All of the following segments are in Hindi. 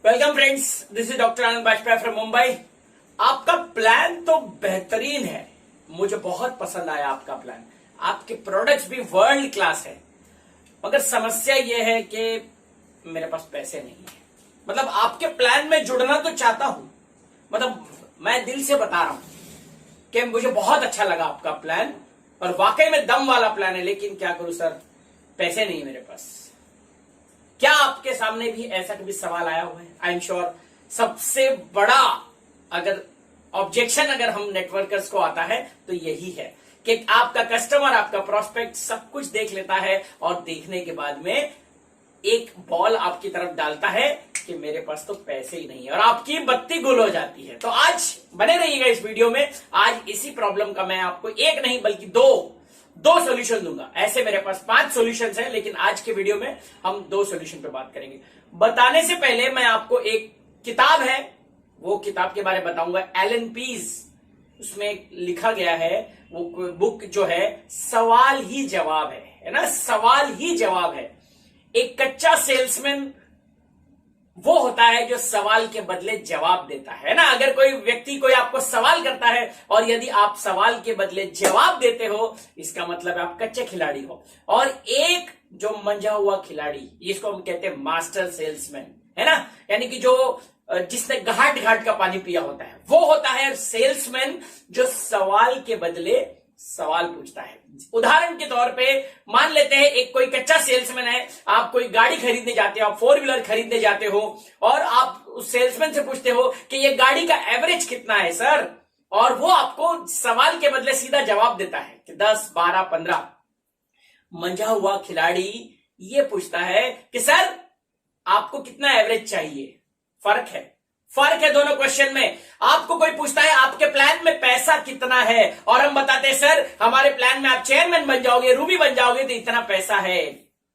Welcome friends, this is doctor Anand Bajpai from Mumbai. आपका प्लान तो बेहतरीन है, मुझे बहुत पसंद आया आपका प्लान। आपके प्रोडक्ट्स भी वर्ल्ड क्लास है, मगर समस्या यह है कि मेरे पास पैसे नहीं है। मतलब आपके प्लान में जुड़ना तो चाहता हूं, मतलब मैं दिल से बता रहा हूं कि मुझे बहुत अच्छा लगा आपका प्लान और वाकई में दम वाला प्लान है, लेकिन क्या करूं सर, पैसे नहीं मेरे पास। क्या आपके सामने भी ऐसा कभी सवाल आया हुआ है? आई एम श्योर सबसे बड़ा अगर ऑब्जेक्शन अगर हम नेटवर्कर्स को आता है तो यही है कि आपका कस्टमर, आपका प्रोस्पेक्ट सब कुछ देख लेता है और देखने के बाद में एक बॉल आपकी तरफ डालता है कि मेरे पास तो पैसे ही नहीं है और आपकी बत्ती गुल हो जाती है। तो आज बने रहिएगा इस वीडियो में। आज इसी प्रॉब्लम का मैं आपको एक नहीं बल्कि दो सॉल्यूशन दूंगा। ऐसे मेरे पास 5 सॉल्यूशंस हैं, लेकिन आज के वीडियो में हम 2 सॉल्यूशन पे बात करेंगे। बताने से पहले मैं आपको एक किताब है, वो किताब के बारे में बताऊंगा। एलन पीज, उसमें लिखा गया है, वो बुक जो है सवाल ही जवाब है ना, सवाल ही जवाब है। एक कच्चा सेल्समैन वो होता है जो सवाल के बदले जवाब देता है ना। अगर कोई व्यक्ति कोई आपको सवाल करता है और यदि आप सवाल के बदले जवाब देते हो, इसका मतलब आप कच्चे खिलाड़ी हो। और एक जो मंझा हुआ खिलाड़ी, इसको हम कहते हैं मास्टर सेल्समैन, है ना, यानी कि जो जिसने घाट घाट का पानी पिया होता है, वो होता है सेल्समैन जो सवाल के बदले सवाल पूछता है। उदाहरण के तौर पे मान लेते हैं एक कोई कच्चा सेल्समैन है, आप कोई गाड़ी खरीदने जाते हो, आप 4 व्हीलर खरीदने जाते हो और आप उस सेल्समैन से पूछते हो कि ये गाड़ी का एवरेज कितना है सर, और वो आपको सवाल के बदले सीधा जवाब देता है कि 10, 12, 15। मंझा हुआ खिलाड़ी ये पूछता है कि सर आपको कितना एवरेज चाहिए। फर्क है दोनों क्वेश्चन में। आपको कोई पूछता है आपके प्लान में पैसा कितना है, और हम बताते हैं सर हमारे प्लान में आप चेयरमैन बन जाओगे, रूबी बन जाओगे, तो इतना पैसा है।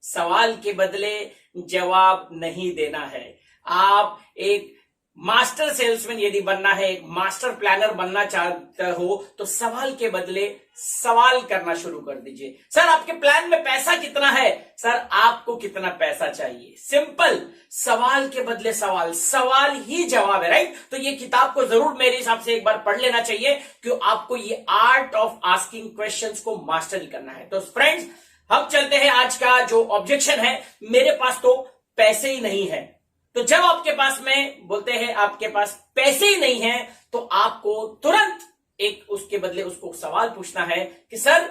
सवाल के बदले जवाब नहीं देना है। आप एक मास्टर सेल्समैन यदि बनना है, एक मास्टर प्लानर बनना चाहते हो, तो सवाल के बदले सवाल करना शुरू कर दीजिए। सर आपके प्लान में पैसा कितना है, सर आपको कितना पैसा चाहिए। सिंपल, सवाल के बदले सवाल ही जवाब है, राइट। तो ये किताब को जरूर मेरे हिसाब से एक बार पढ़ लेना चाहिए, क्यों आपको ये आर्ट ऑफ आस्किंग क्वेश्चंस को मास्टर करना है। तो फ्रेंड्स, हम चलते हैं। आज का जो ऑब्जेक्शन है, मेरे पास तो पैसे ही नहीं है। तो जब आपके पास में बोलते हैं आपके पास पैसे ही नहीं है, तो आपको तुरंत एक उसके बदले उसको सवाल पूछना है कि सर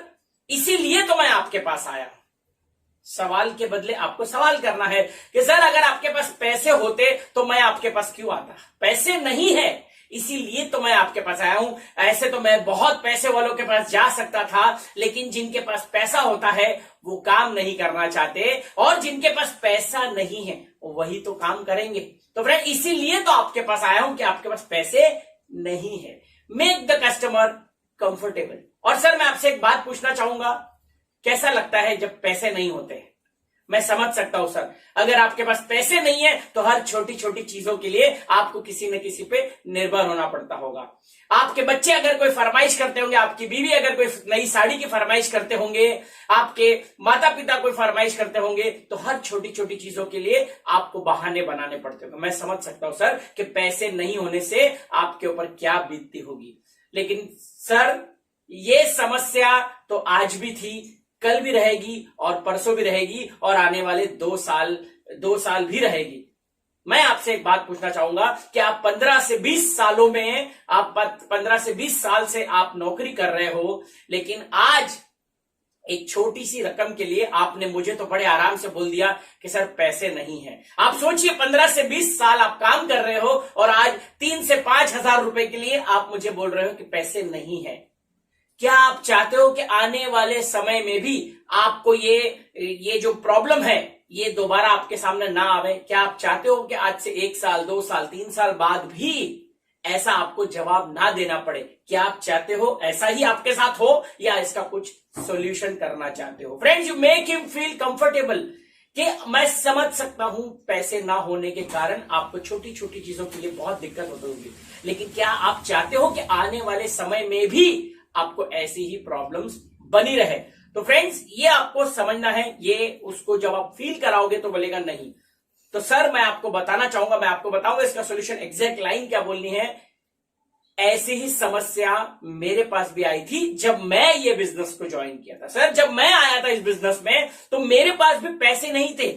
इसीलिए तो मैं आपके पास आया। सवाल के बदले आपको सवाल करना है कि सर अगर आपके पास पैसे होते तो मैं आपके पास क्यों आता। पैसे नहीं है इसीलिए तो मैं आपके पास आया हूं। ऐसे तो मैं बहुत पैसे वालों के पास जा सकता था, लेकिन जिनके पास पैसा होता है वो काम नहीं करना चाहते, और जिनके पास पैसा नहीं है वही तो काम करेंगे। तो फ्रेंड, इसीलिए तो आपके पास आया हूं कि आपके पास पैसे नहीं है। Make the customer comfortable. और सर मैं आपसे एक बात पूछना चाहूंगा, कैसा लगता है जब पैसे नहीं होते? मैं समझ सकता हूं सर, अगर आपके पास पैसे नहीं है तो हर छोटी छोटी चीजों के लिए आपको किसी न किसी पे निर्भर होना पड़ता होगा। आपके बच्चे अगर कोई फरमाइश करते होंगे, आपकी बीवी अगर कोई नई साड़ी की फरमाइश करते होंगे, आपके माता पिता कोई फरमाइश करते होंगे, तो हर छोटी छोटी चीजों के लिए आपको बहाने बनाने पड़ते होंगे। मैं समझ सकता हूं सर कि पैसे नहीं होने से आपके ऊपर क्या बीतती होगी। लेकिन सर ये समस्या तो आज भी थी, कल भी रहेगी और परसों भी रहेगी और आने वाले 2 साल भी रहेगी। मैं आपसे एक बात पूछना चाहूंगा कि आप 15 से 20 सालों में, आप 15 से 20 साल से आप नौकरी कर रहे हो, लेकिन आज एक छोटी सी रकम के लिए आपने मुझे तो बड़े आराम से बोल दिया कि सर पैसे नहीं है। आप सोचिए 15 से 20 साल आप काम कर रहे हो और आज 3 से 5 हजार रुपए के लिए आप मुझे बोल रहे हो कि पैसे नहीं है। क्या आप चाहते हो कि आने वाले समय में भी आपको ये जो प्रॉब्लम है ये दोबारा आपके सामने ना आवे? क्या आप चाहते हो कि आज से 1 साल, 2 साल, 3 साल बाद भी ऐसा आपको जवाब ना देना पड़े? क्या आप चाहते हो ऐसा ही आपके साथ हो, या इसका कुछ सॉल्यूशन करना चाहते हो? Friends, you make him feel comfortable कि मैं समझ सकता हूं पैसे ना होने के कारण आपको छोटी छोटी चीजों के लिए बहुत दिक्कत होती होगी, लेकिन क्या आप चाहते हो कि आने वाले समय में भी आपको ऐसी ही प्रॉब्लम्स बनी रहे? तो फ्रेंड्स, ये आपको समझना है। ये उसको जब आप फील कराओगे तो बोलेगा नहीं। तो सर मैं आपको बताना चाहूंगा, मैं आपको बताऊंगा इसका सोल्यूशन, एग्जैक्ट लाइन क्या बोलनी है। ऐसी ही समस्या मेरे पास भी आई थी जब मैं ये बिजनेस को ज्वाइन किया था। सर जब मैं आया था इस बिजनेस में तो मेरे पास भी पैसे नहीं थे,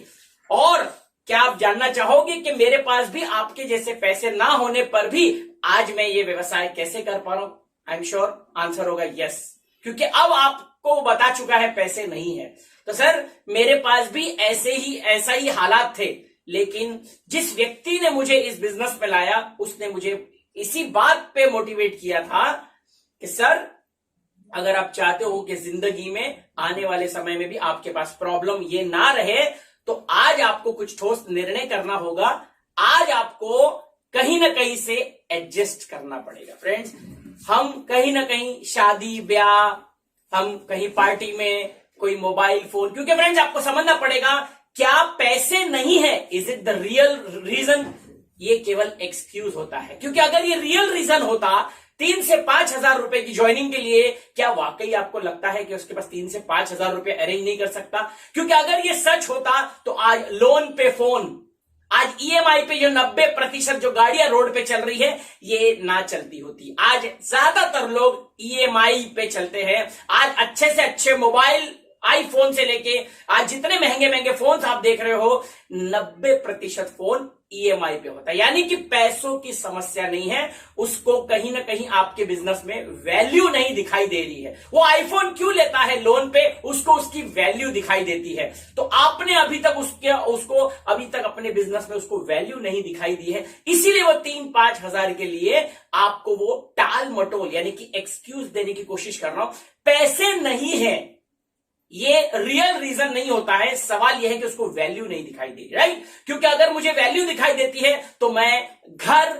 और क्या आप जानना चाहोगे कि मेरे पास भी आपके जैसे पैसे ना होने पर भी आज मैं ये व्यवसाय कैसे कर पा रहा हूं? आई एम श्योर आंसर होगा यस, क्योंकि अब आपको बता चुका है पैसे नहीं है। तो सर मेरे पास भी ऐसा ही हालात थे, लेकिन जिस व्यक्ति ने मुझे इस बिजनेस में लाया उसने मुझे इसी बात पे मोटिवेट किया था कि सर अगर आप चाहते हो कि जिंदगी में आने वाले समय में भी आपके पास प्रॉब्लम ये ना रहे, तो आज आपको कुछ ठोस निर्णय करना होगा। आज आपको कहीं ना कहीं से एडजस्ट करना पड़ेगा। फ्रेंड्स, हम कहीं ना कहीं शादी ब्याह, हम कहीं पार्टी में कोई मोबाइल फोन, क्योंकि फ्रेंड्स आपको समझना पड़ेगा क्या पैसे नहीं है, is it the real reason? ये केवल एक्सक्यूज होता है, क्योंकि अगर ये रियल रीजन होता 3 से 5 हजार रुपए की ज्वाइनिंग के लिए, क्या वाकई आपको लगता है कि उसके पास 3 से 5 हजार रुपए अरेंज नहीं कर सकता? क्योंकि अगर ये सच होता तो आज लोन पे फोन, आज ईएमआई पे जो 90% जो गाड़ियां रोड पे चल रही है ये ना चलती होती। आज ज्यादातर लोग ईएमआई पे चलते हैं। आज अच्छे से अच्छे मोबाइल, आईफोन से लेके आज जितने महंगे महंगे फोन आप देख रहे हो, 90% फोन ईएमआई पे होता है। यानी कि पैसों की समस्या नहीं है, उसको कहीं ना कहीं आपके बिजनेस में वैल्यू नहीं दिखाई दे रही है। वो आईफोन क्यों लेता है लोन पे, उसको उसकी वैल्यू दिखाई देती है। तो आपने अभी तक अपने बिजनेस में उसको वैल्यू नहीं दिखाई दी है, इसीलिए वो 3-5 हजार के लिए आपको वो टाल मटोल यानी कि एक्सक्यूज देने की कोशिश कर रहा हूं। पैसे नहीं है ये रियल रीजन नहीं होता है, सवाल यह है कि उसको वैल्यू नहीं दिखाई दे रही, राइट? क्योंकि अगर मुझे वैल्यू दिखाई देती है तो मैं घर,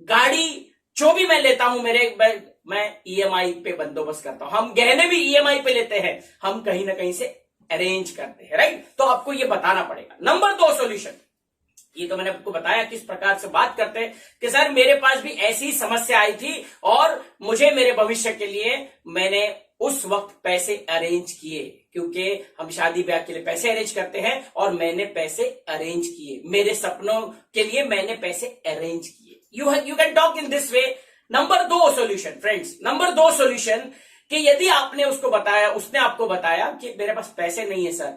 गाड़ी जो भी मैं लेता हूं मैं ईएमआई पे बंदोबस्त करता हूं। हम गहने भी ईएमआई पे लेते हैं, हम कहीं ना कहीं से अरेंज करते हैं, राइट? तो आपको ये बताना पड़ेगा। नंबर 2 सॉल्यूशन, ये तो मैंने आपको बताया किस प्रकार से बात करते हैं कि सर मेरे पास भी ऐसी समस्या आई थी और मुझे मेरे भविष्य के लिए मैंने उस वक्त पैसे अरेंज किए, क्योंकि हम शादी ब्याह के लिए पैसे अरेंज करते हैं, और मैंने पैसे अरेंज किए मेरे सपनों के लिए, मैंने पैसे अरेंज किए। You can talk in this way. Number 2 solution friends, number 2 solution कि यदि आपने उसको बताया, उसने आपको बताया कि मेरे पास पैसे नहीं है सर,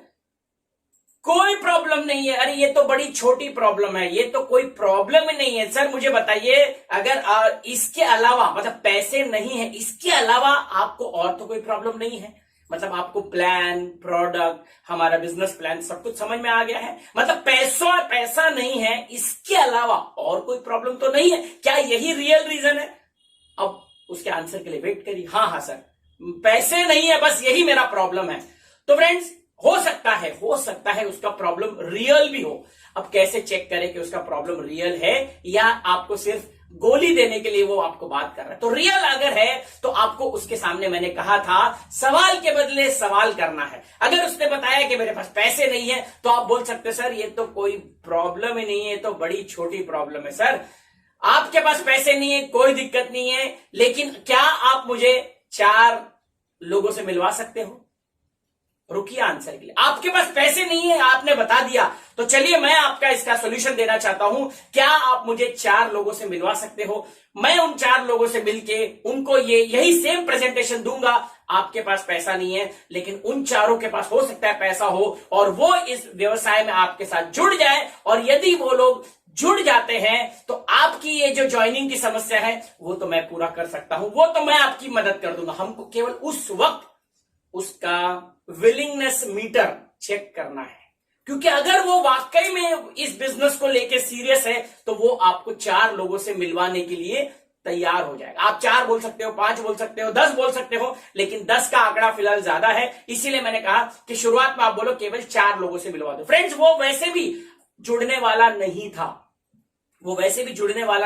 कोई प्रॉब्लम नहीं है, अरे ये तो बड़ी छोटी प्रॉब्लम है, ये तो कोई प्रॉब्लम ही नहीं है सर, मुझे बताइए अगर इसके अलावा, मतलब पैसे नहीं है, इसके अलावा आपको और तो कोई प्रॉब्लम नहीं है? मतलब आपको प्लान, प्रोडक्ट, हमारा बिजनेस प्लान सब कुछ समझ में आ गया है? मतलब पैसा नहीं है, इसके अलावा और कोई प्रॉब्लम तो नहीं है? क्या यही रियल रीजन है? अब उसके आंसर के लिए वेट करिए। हाँ सर, पैसे नहीं है, बस यही मेरा प्रॉब्लम है। तो फ्रेंड्स हो सकता है उसका प्रॉब्लम रियल भी हो। अब कैसे चेक करें कि उसका प्रॉब्लम रियल है या आपको सिर्फ गोली देने के लिए वो आपको बात कर रहा है? तो रियल अगर है तो आपको उसके सामने, मैंने कहा था, सवाल के बदले सवाल करना है। अगर उसने बताया कि मेरे पास पैसे नहीं है तो आप बोल सकते सर ये तो कोई प्रॉब्लम ही नहीं है, तो बड़ी छोटी प्रॉब्लम है सर, आपके पास पैसे नहीं है कोई दिक्कत नहीं है, लेकिन क्या आप मुझे 4 लोगों से मिलवा सकते हो? रुकिए आंसर के लिए, आपके पास पैसे नहीं है आपने बता दिया, तो चलिए मैं आपका इसका सॉल्यूशन देना चाहता हूं। क्या आप मुझे 4 लोगों से मिलवा सकते हो? मैं उन 4 लोगों से मिलके उनको यही सेम प्रेजेंटेशन दूंगा। आपके पास पैसा नहीं है, लेकिन उन 4 के पास हो सकता है पैसा हो, और वो इस व्यवसाय में आपके साथ जुड़ जाए, और यदि वो लोग जुड़ जाते हैं तो आपकी ये जो ज्वाइनिंग की समस्या है वो तो मैं पूरा कर सकता हूं, वो तो मैं आपकी मदद कर दूंगा। हमको केवल उस वक्त उसका विलिंगनेस मीटर चेक करना है, क्योंकि अगर वो वाकई में इस बिजनेस को लेके सीरियस है तो वो आपको 4 लोगों से मिलवाने के लिए तैयार हो जाएगा। आप 4 बोल सकते हो, 5 बोल सकते हो, 10 बोल सकते हो, लेकिन 10 का आंकड़ा फिलहाल ज्यादा है, इसीलिए मैंने कहा कि शुरुआत में आप बोलो केवल 4 लोगों से मिलवा दो। फ्रेंड्स वो वैसे भी जुड़ने वाला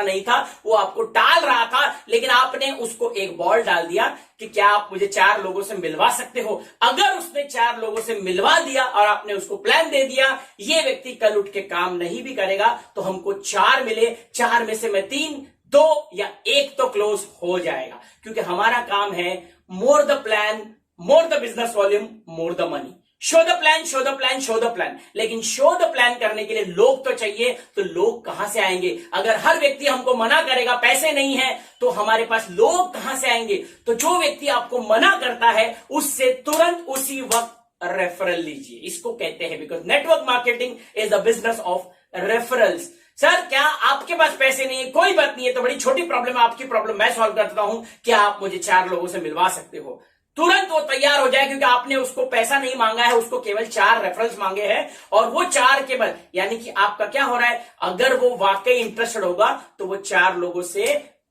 नहीं था, वो आपको टाल रहा था, लेकिन आपने उसको एक बॉल डाल दिया कि क्या आप मुझे 4 लोगों से मिलवा सकते हो? अगर उसने 4 लोगों से मिलवा दिया और आपने उसको प्लान दे दिया, ये व्यक्ति कल उठ के काम नहीं भी करेगा, तो हमको 4 मिले, 4 में से मैं 3, 2 या 1 तो क्लोज हो जाएगा, क्योंकि हमारा काम है more the plan, more the business volume, more the money. Show the plan, show the plan, show the plan. लेकिन शो द प्लान करने के लिए लोग तो चाहिए, तो लोग कहां से आएंगे? अगर हर व्यक्ति हमको मना करेगा, पैसे नहीं है, तो हमारे पास लोग कहां से आएंगे? तो जो व्यक्ति आपको मना करता है उससे तुरंत उसी वक्त रेफरल लीजिए। इसको कहते हैं, because network marketing is the business of referrals. Sir क्या आपके पास पैसे नहीं है? कोई बात नहीं है, तो बड़ी छोटी प्रॉब्लम है, आपकी प्रॉब्लम मैं सॉल्व करता हूं। क्या आप मुझे 4 लोगों से मिलवा सकते हो? तुरंत वो तैयार हो जाए, क्योंकि आपने उसको पैसा नहीं मांगा है, उसको केवल 4 रेफरल्स मांगे हैं, और वो 4 केवल, यानी कि आपका क्या हो रहा है, अगर वो वाकई इंटरेस्टेड होगा तो वो 4 लोगों से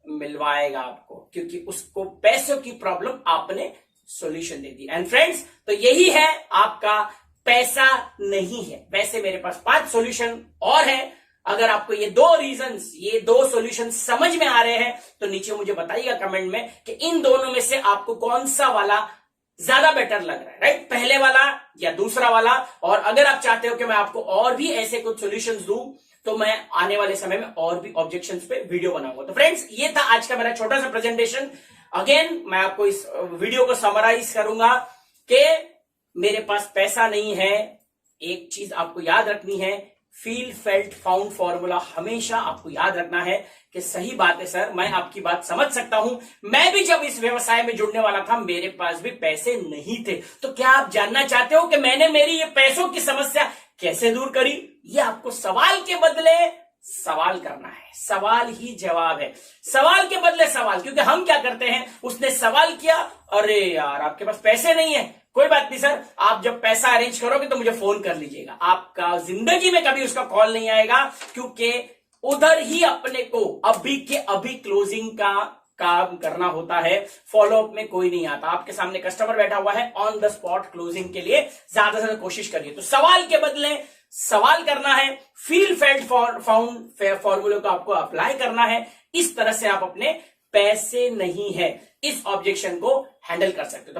मिलवाएगा आपको, क्योंकि उसको पैसों की प्रॉब्लम आपने solution they the. And friends, तो यही है आपका पैसा नहीं है। वैसे मेरे पास 5 सॉल्यूशन और है। अगर आपको ये 2 रीजंस, ये 2 सॉल्यूशन समझ में आ रहे हैं तो नीचे मुझे बताइएगा कमेंट में कि इन दोनों में से आपको कौन सा वाला ज्यादा बेटर लग रहा है, राइट? पहले वाला या दूसरा वाला? और अगर आप चाहते हो कि मैं आपको और भी ऐसे कुछ सॉल्यूशंस दूं, तो मैं आने वाले समय में और भी ऑब्जेक्शंस पे वीडियो बनाऊंगा। तो फ्रेंड्स, ये था आज का मेरा छोटा सा प्रेजेंटेशन। अगेन मैं आपको इस वीडियो को समराइज करूंगा कि मेरे पास पैसा नहीं है। एक चीज आपको याद रखनी है, फील फेल्ट फाउंड फॉर्मूला हमेशा आपको याद रखना है कि सही बात है सर, मैं आपकी बात समझ सकता हूं। मैं भी जब इस व्यवसाय में जुड़ने वाला था, मेरे पास भी पैसे नहीं थे। तो क्या आप जानना चाहते हो कि मैंने मेरी ये पैसों की समस्या कैसे दूर करी? ये आपको सवाल के बदले सवाल करना है। सवाल ही जवाब है, सवाल के बदले सवाल। क्योंकि हम क्या करते हैं, उसने सवाल किया, अरे यार आपके पास पैसे नहीं है, कोई बात नहीं सर, आप जब पैसा अरेंज करोगे तो मुझे फोन कर लीजिएगा। आपका जिंदगी में कभी उसका कॉल नहीं आएगा, क्योंकि उधर ही अपने को अभी के अभी क्लोजिंग का काम करना होता है। फॉलोअप में कोई नहीं आता। आपके सामने कस्टमर बैठा हुआ है, ऑन द स्पॉट क्लोजिंग के लिए ज्यादा से ज्यादा कोशिश करिए। तो सवाल के बदले सवाल करना है, फील फेल्ट फाउंड फॉर्मूले को आपको अप्लाई करना है। इस तरह से आप अपने पैसे नहीं है इस ऑब्जेक्शन को हैंडल कर सकते हो।